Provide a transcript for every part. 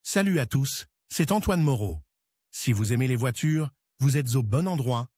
Salut à tous, c'est Antoine Moreau. Si vous aimez les voitures, vous êtes au bon endroit.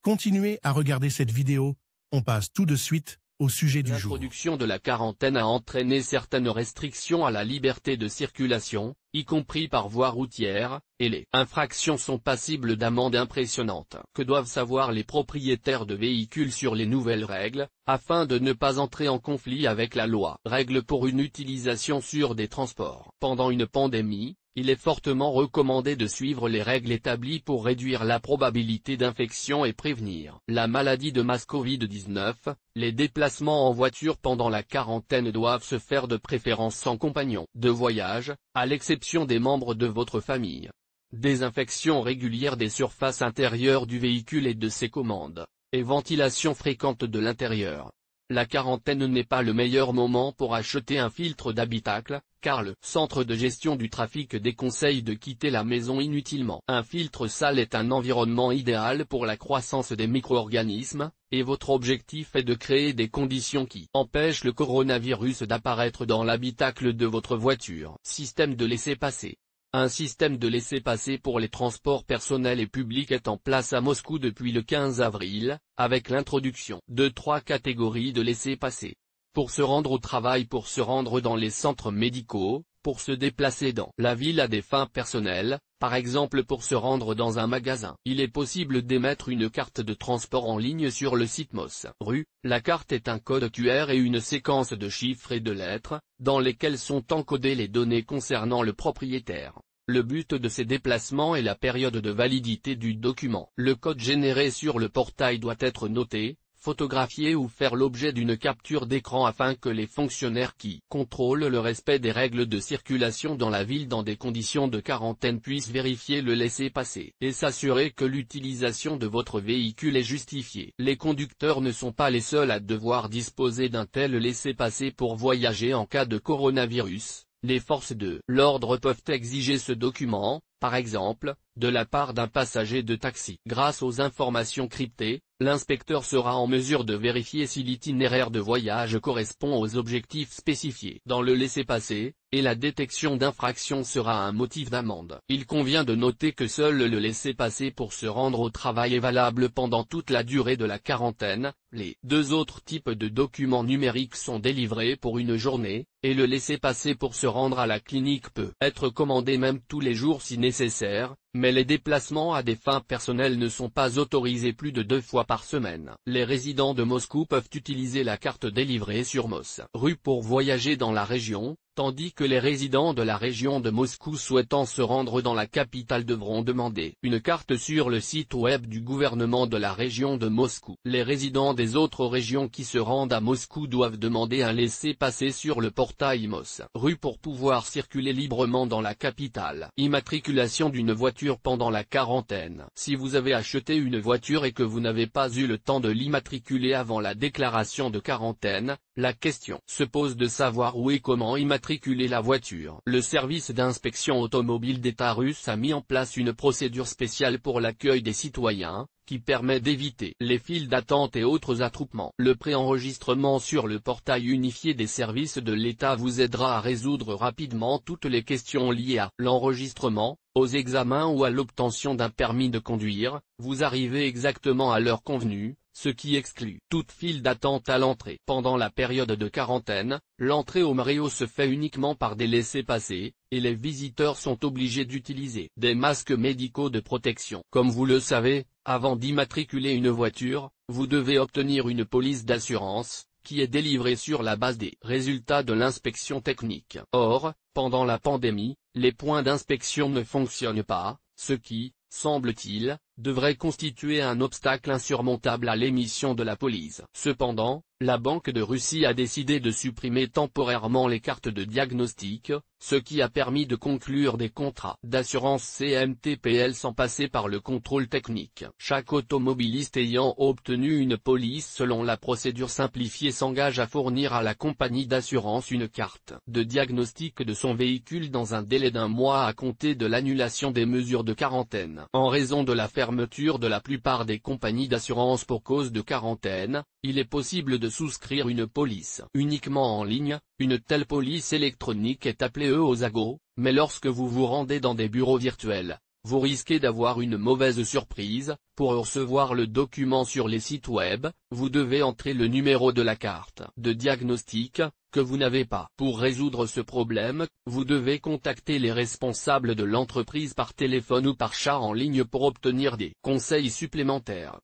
Continuez à regarder cette vidéo, on passe tout de suite au sujet du jour. L'introduction de la quarantaine a entraîné certaines restrictions à la liberté de circulation, y compris par voie routière, et les infractions sont passibles d'amendes impressionnantes. Que doivent savoir les propriétaires de véhicules sur les nouvelles règles, afin de ne pas entrer en conflit avec la loi? Règles pour une utilisation sûre des transports. Pendant une pandémie, il est fortement recommandé de suivre les règles établies pour réduire la probabilité d'infection et prévenir la maladie de masse Covid-19. Les déplacements en voiture pendant la quarantaine doivent se faire de préférence sans compagnon de voyage, à l'exception des membres de votre famille. Désinfection régulière des surfaces intérieures du véhicule et de ses commandes, et ventilation fréquente de l'intérieur. La quarantaine n'est pas le meilleur moment pour acheter un filtre d'habitacle, car le centre de gestion du trafic déconseille de quitter la maison inutilement. Un filtre sale est un environnement idéal pour la croissance des micro-organismes, et votre objectif est de créer des conditions qui empêchent le coronavirus d'apparaître dans l'habitacle de votre voiture. Système de laissez-passer. Un système de laissez-passer pour les transports personnels et publics est en place à Moscou depuis le 15 avril, avec l'introduction de 3 catégories de laissez-passer. Pour se rendre au travail, pour se rendre dans les centres médicaux, pour se déplacer dans la ville à des fins personnelles, par exemple pour se rendre dans un magasin. Il est possible d'émettre une carte de transport en ligne sur le site MOS-RU. La carte est un code QR et une séquence de chiffres et de lettres, dans lesquelles sont encodées les données concernant le propriétaire. Le but de ces déplacements est la période de validité du document. Le code généré sur le portail doit être noté, photographier ou faire l'objet d'une capture d'écran afin que les fonctionnaires qui contrôlent le respect des règles de circulation dans la ville dans des conditions de quarantaine puissent vérifier le laissez-passer et s'assurer que l'utilisation de votre véhicule est justifiée. Les conducteurs ne sont pas les seuls à devoir disposer d'un tel laissez-passer pour voyager en cas de coronavirus. Les forces de l'ordre peuvent exiger ce document, par exemple, de la part d'un passager de taxi. Grâce aux informations cryptées, l'inspecteur sera en mesure de vérifier si l'itinéraire de voyage correspond aux objectifs spécifiés dans le laissez-passer, et la détection d'infraction sera un motif d'amende. Il convient de noter que seul le laissez-passer pour se rendre au travail est valable pendant toute la durée de la quarantaine. Les 2 autres types de documents numériques sont délivrés pour une journée, et le laissez-passer pour se rendre à la clinique peut être commandé même tous les jours si nécessaire, mais les déplacements à des fins personnelles ne sont pas autorisés plus de 2 fois par semaine. Les résidents de Moscou peuvent utiliser la carte délivrée sur MOS-RU pour voyager dans la région, tandis que les résidents de la région de Moscou souhaitant se rendre dans la capitale devront demander une carte sur le site web du gouvernement de la région de Moscou. Les résidents des autres régions qui se rendent à Moscou doivent demander un laissez-passer sur le portail MOS-RU pour pouvoir circuler librement dans la capitale. Immatriculation d'une voiture pendant la quarantaine. Si vous avez acheté une voiture et que vous n'avez pas eu le temps de l'immatriculer avant la déclaration de quarantaine, la question se pose de savoir où et comment immatriculer la voiture. Le service d'inspection automobile d'État russe a mis en place une procédure spéciale pour l'accueil des citoyens, qui permet d'éviter les files d'attente et autres attroupements. Le préenregistrement sur le portail unifié des services de l'État vous aidera à résoudre rapidement toutes les questions liées à l'enregistrement, aux examens ou à l'obtention d'un permis de conduire. Vous arrivez exactement à l'heure convenue, ce qui exclut toute file d'attente à l'entrée. Pendant la période de quarantaine, l'entrée au MREO se fait uniquement par des laissez-passer, et les visiteurs sont obligés d'utiliser des masques médicaux de protection. Comme vous le savez, avant d'immatriculer une voiture, vous devez obtenir une police d'assurance, qui est délivrée sur la base des résultats de l'inspection technique. Or, pendant la pandémie, les points d'inspection ne fonctionnent pas, ce qui, semble-t-il, devrait constituer un obstacle insurmontable à l'émission de la police. Cependant, la Banque de Russie a décidé de supprimer temporairement les cartes de diagnostic, ce qui a permis de conclure des contrats d'assurance CMTPL sans passer par le contrôle technique. Chaque automobiliste ayant obtenu une police selon la procédure simplifiée s'engage à fournir à la compagnie d'assurance une carte de diagnostic de son véhicule dans un délai d'1 mois à compter de l'annulation des mesures de quarantaine. En raison de la fermeture de la plupart des compagnies d'assurance pour cause de quarantaine, il est possible de souscrire une police uniquement en ligne. Une telle police électronique est appelée EOSAGO, mais lorsque vous vous rendez dans des bureaux virtuels, vous risquez d'avoir une mauvaise surprise. Pour recevoir le document sur les sites web, vous devez entrer le numéro de la carte de diagnostic, que vous n'avez pas. Pour résoudre ce problème, vous devez contacter les responsables de l'entreprise par téléphone ou par chat en ligne pour obtenir des conseils supplémentaires.